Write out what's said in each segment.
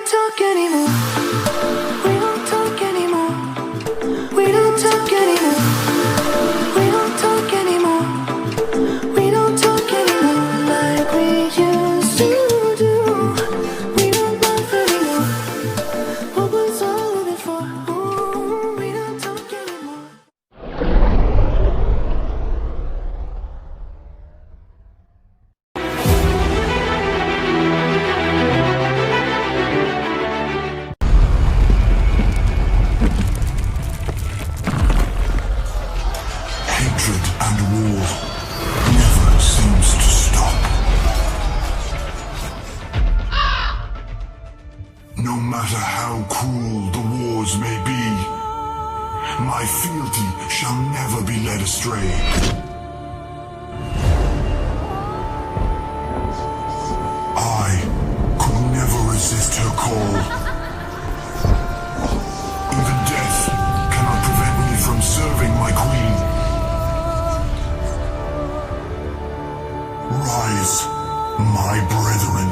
don't talk anymore. We don't talk anymore. We don't talk anymore. We don't talk anymore. We don't talk anymore like we used to do. We don't laugh anymore. What was all of it for? Ooh, we don't talk anymore. Hatred and war never seems to stop. No matter how cruel the wars may be, my fealty shall never be led astray. I could never resist her call. Even death cannot prevent me from serving my queen. Rise, my brethren,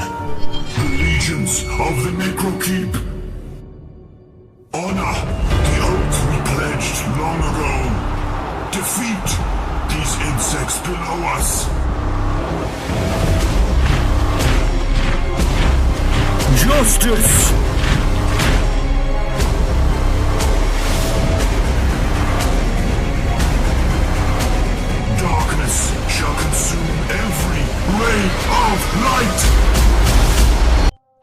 the legions of the Necrokeep. Honor the oath we pledged long ago. Defeat these insects below us. Justice! Darkness shall consume every ray of light!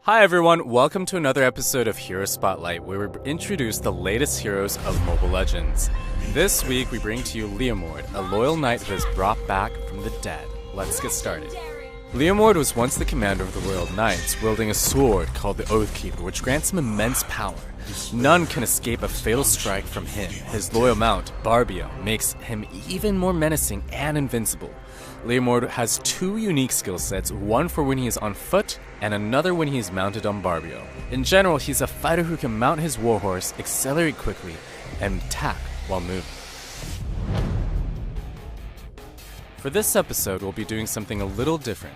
Hi everyone, welcome to another episode of Hero Spotlight, where we introduce the latest heroes of Mobile Legends. This week we bring to you LEOMORD, a loyal knight who is brought back from the dead. Let's get started. LEOMORD was once the commander of the Royal Knights, wielding a sword called the Oathkeeper, which grants him immense power. None can escape a fatal strike from him. His loyal mount, Barbio, makes him even more menacing and invincible. LEOMORD has two unique skill sets, one for when he is on foot, and another when he is mounted on Barbio. In general, he's a fighter who can mount his warhorse, accelerate quickly, and attack while moving. For this episode, we'll be doing something a little different.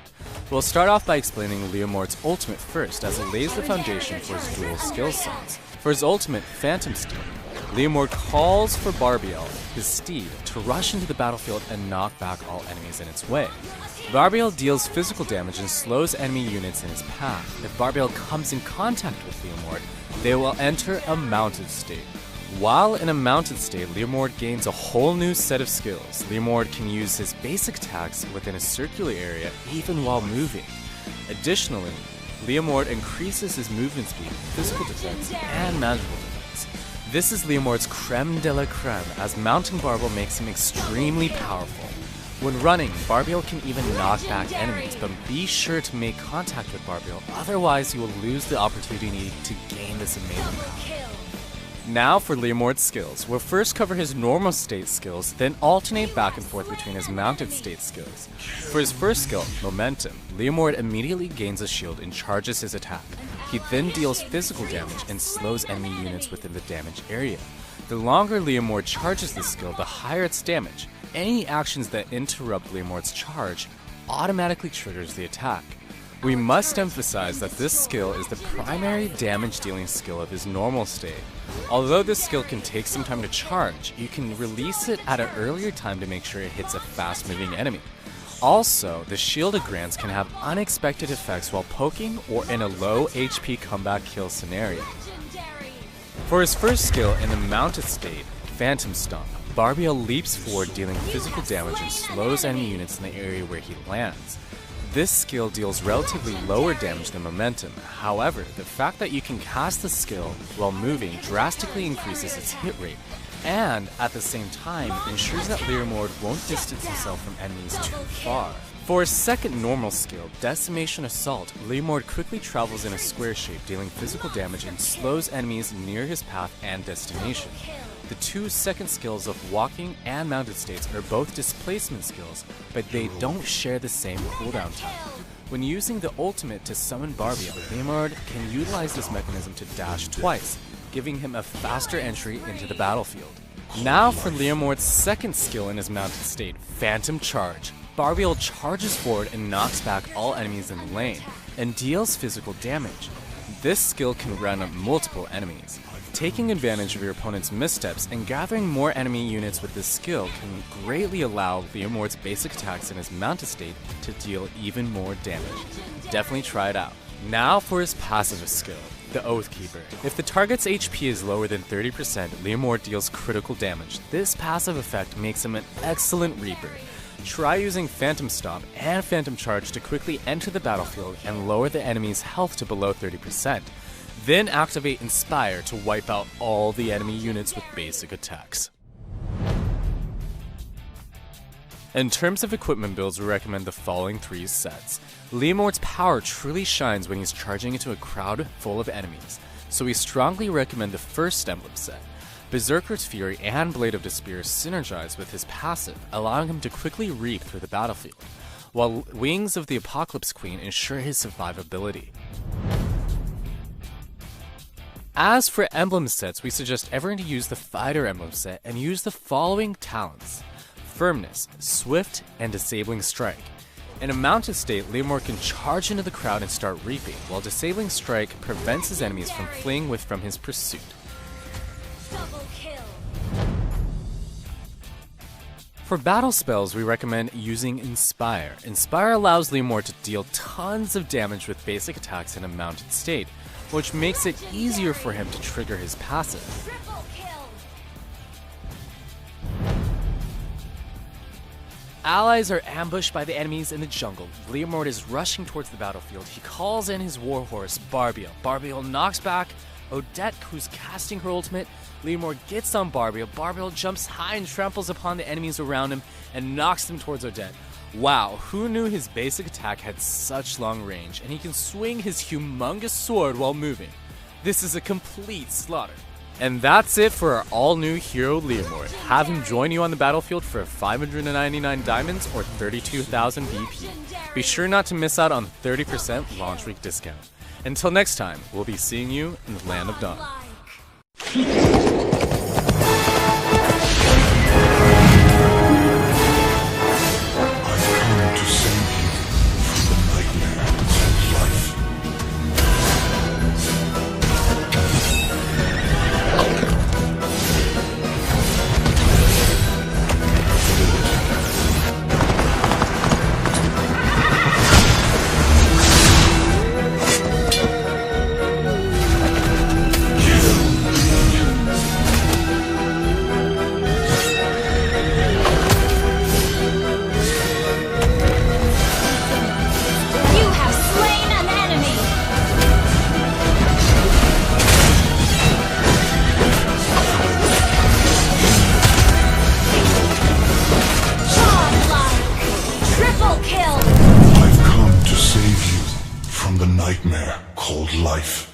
We'll start off by explaining LEOMORD's ultimate first, as it lays the foundation for his dual skill sets. For his ultimate, Phantom Steed, LEOMORD calls for Barbiel, his steed, to rush into the battlefield and knock back all enemies in its way. Barbiel deals physical damage and slows enemy units in his path. If Barbiel comes in contact with LEOMORD, they will enter a mounted state. While in a mounted state, LEOMORD gains a whole new set of skills. LEOMORD can use his basic attacks within a circular area even while moving. Additionally, LEOMORD increases his movement speed, physical defense, and magical defense. This is LEOMORD's creme de la creme, as mounting Barbiel makes him extremely powerful. When running, Barbiel can even knock back enemies, but be sure to make contact with Barbiel, otherwise you will lose the opportunity to gain this amazing power. Now for LEOMORD's skills. We'll first cover his normal state skills, then alternate back and forth between his mounted state skills. For his first skill, Momentum, LEOMORD immediately gains a shield and charges his attack. He then deals physical damage and slows enemy units within the damage area. The longer LEOMORD charges this skill, the higher its damage. Any actions that interrupt LEOMORD's charge automatically triggers the attack. We must emphasize that this skill is the primary damage-dealing skill of his normal state. Although this skill can take some time to charge, you can release it at an earlier time to make sure it hits a fast-moving enemy. Also, the shield it grants can have unexpected effects while poking or in a low HP comeback kill scenario. For his first skill in the mounted state, Phantom Stomp, Barbiel leaps forward dealing physical damage and slows enemy units in the area where he lands. This skill deals relatively lower damage than Momentum. However, the fact that you can cast the skill while moving drastically increases its hit rate, and at the same time ensures that LEOMORD won't distance himself from enemies too far. For his second normal skill, Decimation Assault, LEOMORD quickly travels in a square shape, dealing physical damage and slows enemies near his path and destination. The two second skills of walking and mounted states are both displacement skills, but they don't share the same cooldown time. When using the ultimate to summon Barbiel, LEOMORD can utilize this mechanism to dash twice, giving him a faster entry into the battlefield. Now for LEOMORD's second skill in his mounted state, Phantom Charge. Barbiel charges forward and knocks back all enemies in the lane, and deals physical damage. This skill can round up multiple enemies. Taking advantage of your opponent's missteps and gathering more enemy units with this skill can greatly allow LEOMORD's basic attacks in his mounted state to deal even more damage. Definitely try it out. Now for his passive skill, the Oathkeeper. If the target's HP is lower than 30%, LEOMORD deals critical damage. This passive effect makes him an excellent Reaper. Try using Phantom Stomp and Phantom Charge to quickly enter the battlefield and lower the enemy's health to below 30%. Then activate Inspire to wipe out all the enemy units with basic attacks. In terms of equipment builds, we recommend the following 3 sets. LEOMORD's power truly shines when he's charging into a crowd full of enemies, so we strongly recommend the first emblem set. Berserker's Fury and Blade of Despair synergize with his passive, allowing him to quickly reap through the battlefield, while Wings of the Apocalypse Queen ensure his survivability. As for emblem sets, we suggest everyone to use the Fighter emblem set and use the following talents: Firmness, Swift, and Disabling Strike. In a mounted state, LEOMORD can charge into the crowd and start reaping, while Disabling Strike prevents his enemies from fleeing from his pursuit. Double kill. For battle spells, we recommend using Inspire. Inspire allows LEOMORD to deal tons of damage with basic attacks in a mounted state, which makes it easier for him to trigger his passive. Triple kill. Allies are ambushed by the enemies in the jungle. LEOMORD is rushing towards the battlefield. He calls in his warhorse, Barbiel. Barbiel knocks back Odette, who's casting her ultimate. LEOMORD gets on Barbiel. Barbiel jumps high and tramples upon the enemies around him and knocks them towards Odette. Wow, who knew his basic attack had such long range, and he can swing his humongous sword while moving? This is a complete slaughter. And that's it for our all-new hero LEOMORD. Have him join you on the battlefield for 599 diamonds or 32,000 VP. Be sure not to miss out on the 30% launch week discount. Until next time, we'll be seeing you in the Land of Dawn. I've come to save you from the nightmare called life.